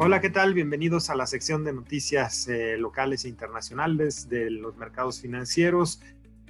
Hola, ¿qué tal? Bienvenidos a la sección de noticias locales e internacionales de los mercados financieros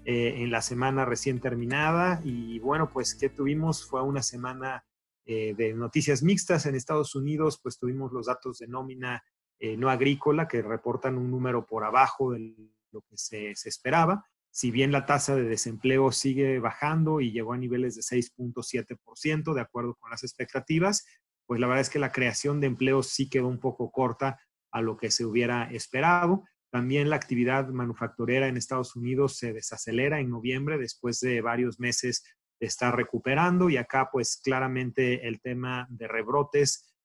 en la semana recién terminada. Y bueno, pues ¿qué tuvimos? Fue una semana de noticias mixtas. En Estados Unidos, pues tuvimos los datos de nómina no agrícola que reportan un número por abajo de lo que se esperaba. Si bien la tasa de desempleo sigue bajando y llegó a niveles de 6.7%, de acuerdo con las expectativas, pues la verdad es que la creación de empleos sí quedó un poco corta a lo que se hubiera esperado. También la actividad manufacturera en Estados Unidos se desacelera en noviembre después de varios meses de estar recuperando, y acá pues claramente el tema de rebrotes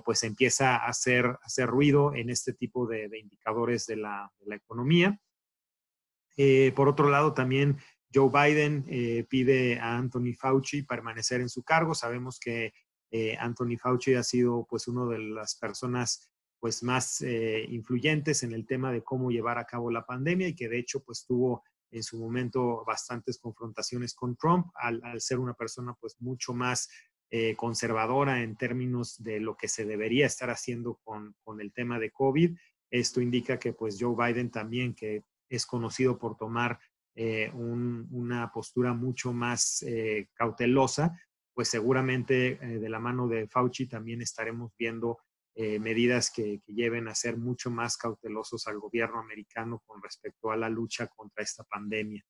pues empieza a hacer ruido en este tipo de indicadores de la economía. Por otro lado, también Joe Biden pide a Anthony Fauci permanecer en su cargo. Sabemos que Anthony Fauci ha sido pues una de las personas pues más influyentes en el tema de cómo llevar a cabo la pandemia, y que de hecho pues tuvo en su momento bastantes confrontaciones con Trump al ser una persona pues mucho más conservadora en términos de lo que se debería estar haciendo con el tema de COVID. Esto indica que pues Joe Biden también, que es conocido por tomar una postura mucho más cautelosa, pues seguramente de la mano de Fauci también estaremos viendo medidas que lleven a ser mucho más cautelosos al gobierno americano con respecto a la lucha contra esta pandemia.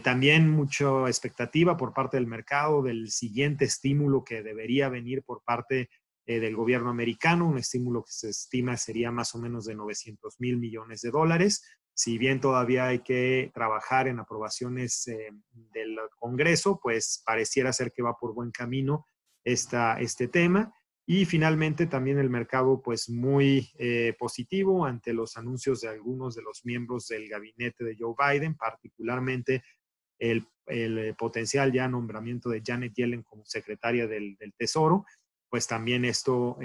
También mucha expectativa por parte del mercado del siguiente estímulo que debería venir por parte del gobierno americano, un estímulo que se estima sería más o menos de $900 millones. Si bien todavía hay que trabajar en aprobaciones del Congreso, pues pareciera ser que va por buen camino este tema. Y finalmente también el mercado pues muy positivo ante los anuncios de algunos de los miembros del gabinete de Joe Biden, particularmente el potencial ya nombramiento de Janet Yellen como secretaria del Tesoro. Pues también esto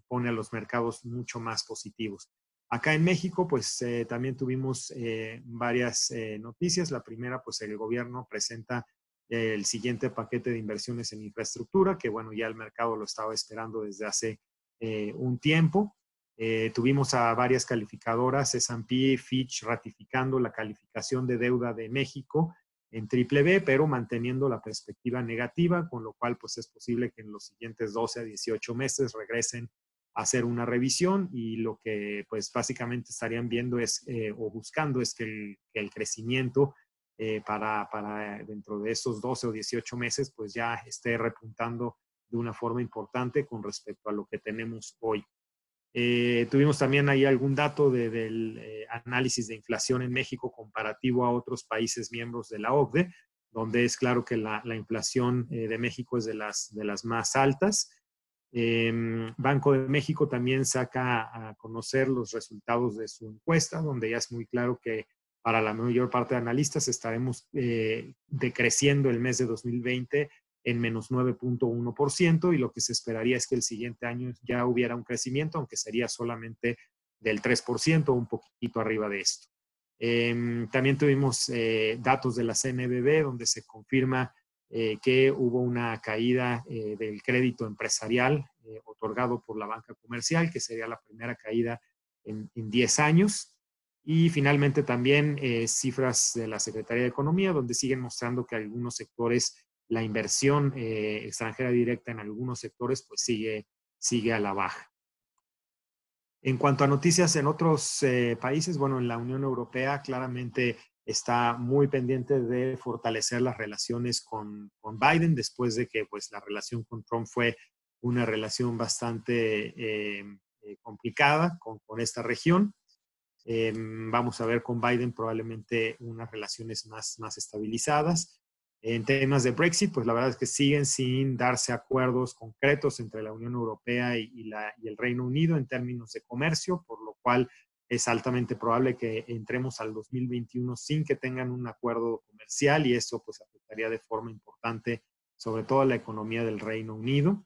pone a los mercados mucho más positivos. Acá en México, pues también tuvimos varias noticias. La primera, pues el gobierno presenta el siguiente paquete de inversiones en infraestructura, que bueno, ya el mercado lo estaba esperando desde hace un tiempo. Tuvimos a varias calificadoras, S&P, Fitch, ratificando la calificación de deuda de México en BBB, pero manteniendo la perspectiva negativa, con lo cual pues es posible que en los siguientes 12 a 18 meses regresen a hacer una revisión, y lo que pues básicamente estarían viendo es o buscando es que el crecimiento para dentro de esos 12 o 18 meses pues ya esté repuntando de una forma importante con respecto a lo que tenemos hoy. Tuvimos también ahí algún dato del análisis de inflación en México comparativo a otros países miembros de la OCDE, donde es claro que la inflación de México es de las más altas. Banco de México también saca a conocer los resultados de su encuesta, donde ya es muy claro que para la mayor parte de analistas estaremos decreciendo el mes de 2020 en menos 9.1%, y lo que se esperaría es que el siguiente año ya hubiera un crecimiento, aunque sería solamente del 3%, un poquito arriba de esto. También tuvimos datos de la CNBV, donde se confirma que hubo una caída del crédito empresarial otorgado por la banca comercial, que sería la primera caída en 10 años. Y finalmente también cifras de la Secretaría de Economía, donde siguen mostrando que algunos sectores, la inversión extranjera directa en algunos sectores, pues sigue a la baja. En cuanto a noticias en otros países, bueno, en la Unión Europea claramente está muy pendiente de fortalecer las relaciones con Biden, después de que pues la relación con Trump fue una relación bastante complicada con esta región. Vamos a ver con Biden probablemente unas relaciones más estabilizadas. En temas de Brexit, pues la verdad es que siguen sin darse acuerdos concretos entre la Unión Europea y el Reino Unido en términos de comercio, por lo cual es altamente probable que entremos al 2021 sin que tengan un acuerdo comercial, y eso pues afectaría de forma importante sobre todo la economía del Reino Unido.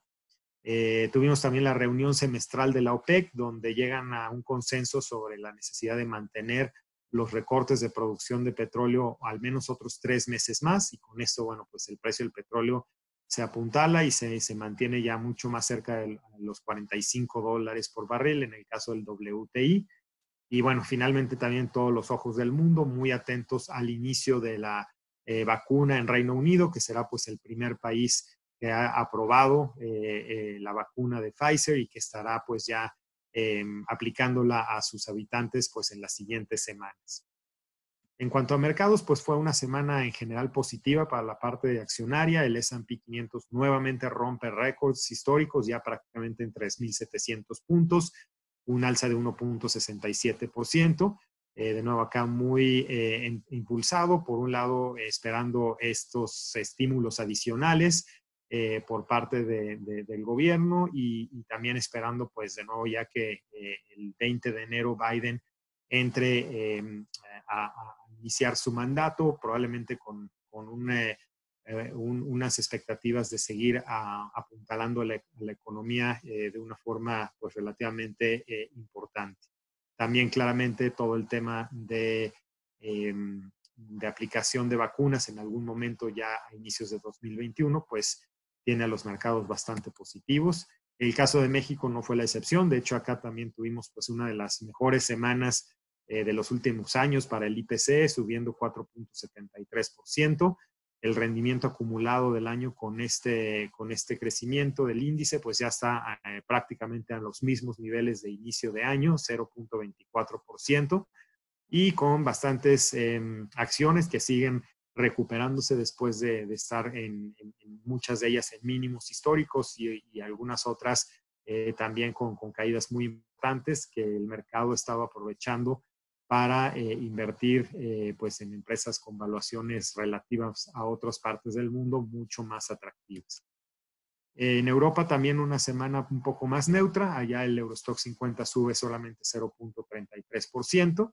Tuvimos también la reunión semestral de la OPEC, donde llegan a un consenso sobre la necesidad de mantener los recortes de producción de petróleo al menos otros 3 meses más, y con esto, bueno, pues el precio del petróleo se apuntala y se mantiene ya mucho más cerca de los $45 por barril en el caso del WTI. Y bueno, finalmente también todos los ojos del mundo muy atentos al inicio de la vacuna en Reino Unido, que será pues el primer país que ha aprobado la vacuna de Pfizer y que estará pues ya aplicándola a sus habitantes pues en las siguientes semanas. En cuanto a mercados, pues fue una semana en general positiva para la parte de accionaria. El S&P 500 nuevamente rompe récords históricos, ya prácticamente en 3,700 puntos, un alza de 1,67%. De nuevo acá muy impulsado, por un lado esperando estos estímulos adicionales por parte del gobierno y también esperando pues de nuevo ya que el 20 de enero Biden entre a iniciar su mandato, probablemente con unas expectativas de seguir apuntalando la economía de una forma pues relativamente importante. También claramente todo el tema de aplicación de vacunas en algún momento ya a inicios de 2021, pues tiene a los mercados bastante positivos. El caso de México no fue la excepción. De hecho, acá también tuvimos pues una de las mejores semanas de los últimos años para el IPC, subiendo 4,73%. El rendimiento acumulado del año con este crecimiento del índice, pues ya está prácticamente a los mismos niveles de inicio de año, 0,24%, y con bastantes acciones que siguen recuperándose después de estar en muchas de ellas en mínimos históricos y algunas otras también con caídas muy importantes que el mercado estaba aprovechando para invertir pues en empresas con valuaciones relativas a otras partes del mundo mucho más atractivas. En Europa también una semana un poco más neutra, allá el Eurostock 50 sube solamente 0,33%.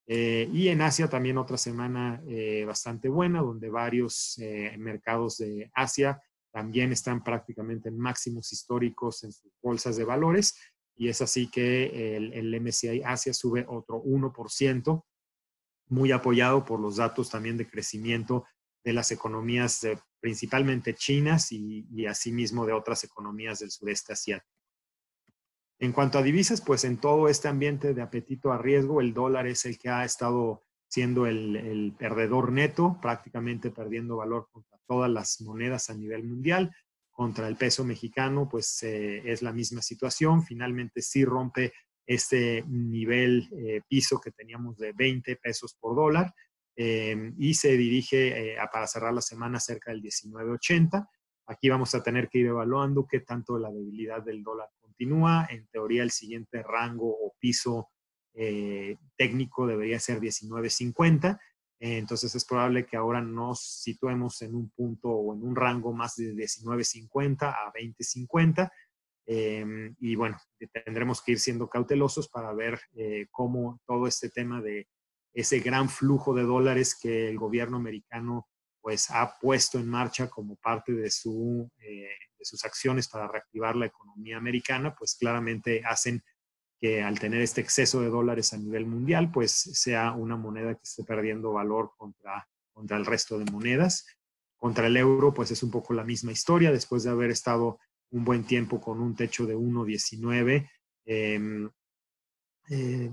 Y en Asia también otra semana bastante buena, donde varios mercados de Asia también están prácticamente en máximos históricos en sus bolsas de valores. Y es así que el MSCI Asia sube otro 1%, muy apoyado por los datos también de crecimiento de las economías principalmente chinas y asimismo de otras economías del sureste asiático. En cuanto a divisas, pues en todo este ambiente de apetito a riesgo, el dólar es el que ha estado siendo el perdedor neto, prácticamente perdiendo valor contra todas las monedas a nivel mundial. Contra el peso mexicano, pues es la misma situación. Finalmente sí rompe este nivel piso que teníamos de 20 pesos por dólar y se dirige para cerrar la semana cerca del 19.80. Aquí vamos a tener que ir evaluando qué tanto la debilidad del dólar continúa. En teoría, el siguiente rango o piso técnico debería ser 19.50. Entonces es probable que ahora nos situemos en un punto o en un rango más de 19.50 a 20.50. Y bueno, tendremos que ir siendo cautelosos para ver cómo todo este tema de ese gran flujo de dólares que el gobierno americano pues ha puesto en marcha como parte de sus acciones para reactivar la economía americana, pues claramente hacen que al tener este exceso de dólares a nivel mundial, pues sea una moneda que esté perdiendo valor contra el resto de monedas. Contra el euro, pues es un poco la misma historia, después de haber estado un buen tiempo con un techo de 1,19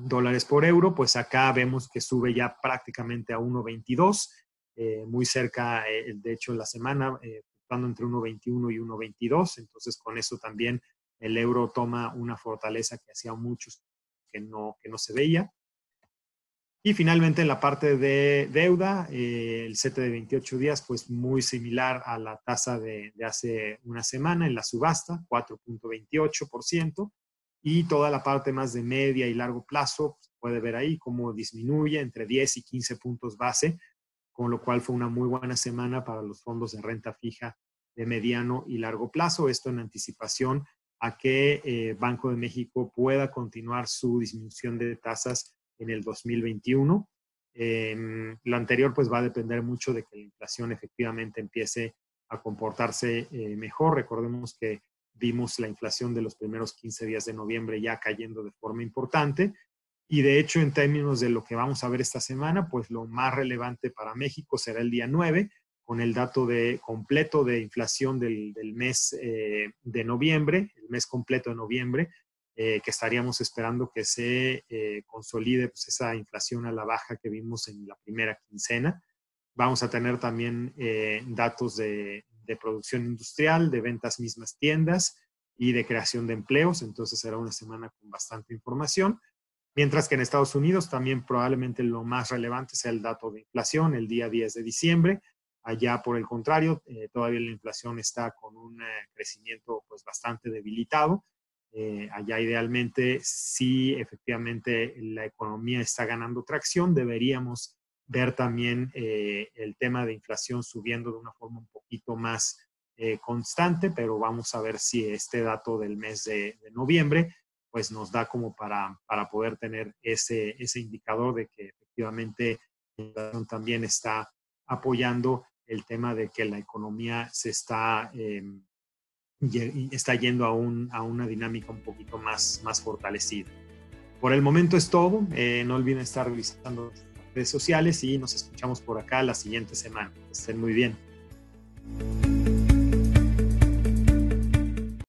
dólares por euro, pues acá vemos que sube ya prácticamente a 1,22, muy cerca, de hecho, en la semana, estando entre 1,21 y 1,22, entonces con eso también el euro toma una fortaleza que hacía muchos que no se veía. Y finalmente en la parte de deuda, el CETE de 28 días, pues muy similar a la tasa de hace una semana en la subasta, 4,28%. Y toda la parte más de media y largo plazo, se puede ver ahí cómo disminuye entre 10 y 15 puntos base, con lo cual fue una muy buena semana para los fondos de renta fija de mediano y largo plazo. Esto en anticipación a que Banco de México pueda continuar su disminución de tasas en el 2021. Lo anterior pues va a depender mucho de que la inflación efectivamente empiece a comportarse mejor. Recordemos que vimos la inflación de los primeros 15 días de noviembre ya cayendo de forma importante. Y de hecho, en términos de lo que vamos a ver esta semana, pues lo más relevante para México será el día 9, con el dato completo de inflación del mes de noviembre, el mes completo de noviembre, que estaríamos esperando que se consolide pues, esa inflación a la baja que vimos en la primera quincena. Vamos a tener también datos de producción industrial, de ventas mismas tiendas y de creación de empleos. Entonces será una semana con bastante información. Mientras que en Estados Unidos también probablemente lo más relevante sea el dato de inflación el día 10 de diciembre. Allá, por el contrario, todavía la inflación está con un crecimiento pues, bastante debilitado. Allá idealmente, si efectivamente la economía está ganando tracción, deberíamos ver también el tema de inflación subiendo de una forma un poquito más constante, pero vamos a ver si este dato del mes de noviembre pues nos da como para poder tener ese indicador de que efectivamente la inflación también está apoyando el tema de que la economía se está yendo a una dinámica un poquito más fortalecida. Por el momento es todo. No olviden estar revisando las redes sociales y nos escuchamos por acá la siguiente semana. Estén muy bien.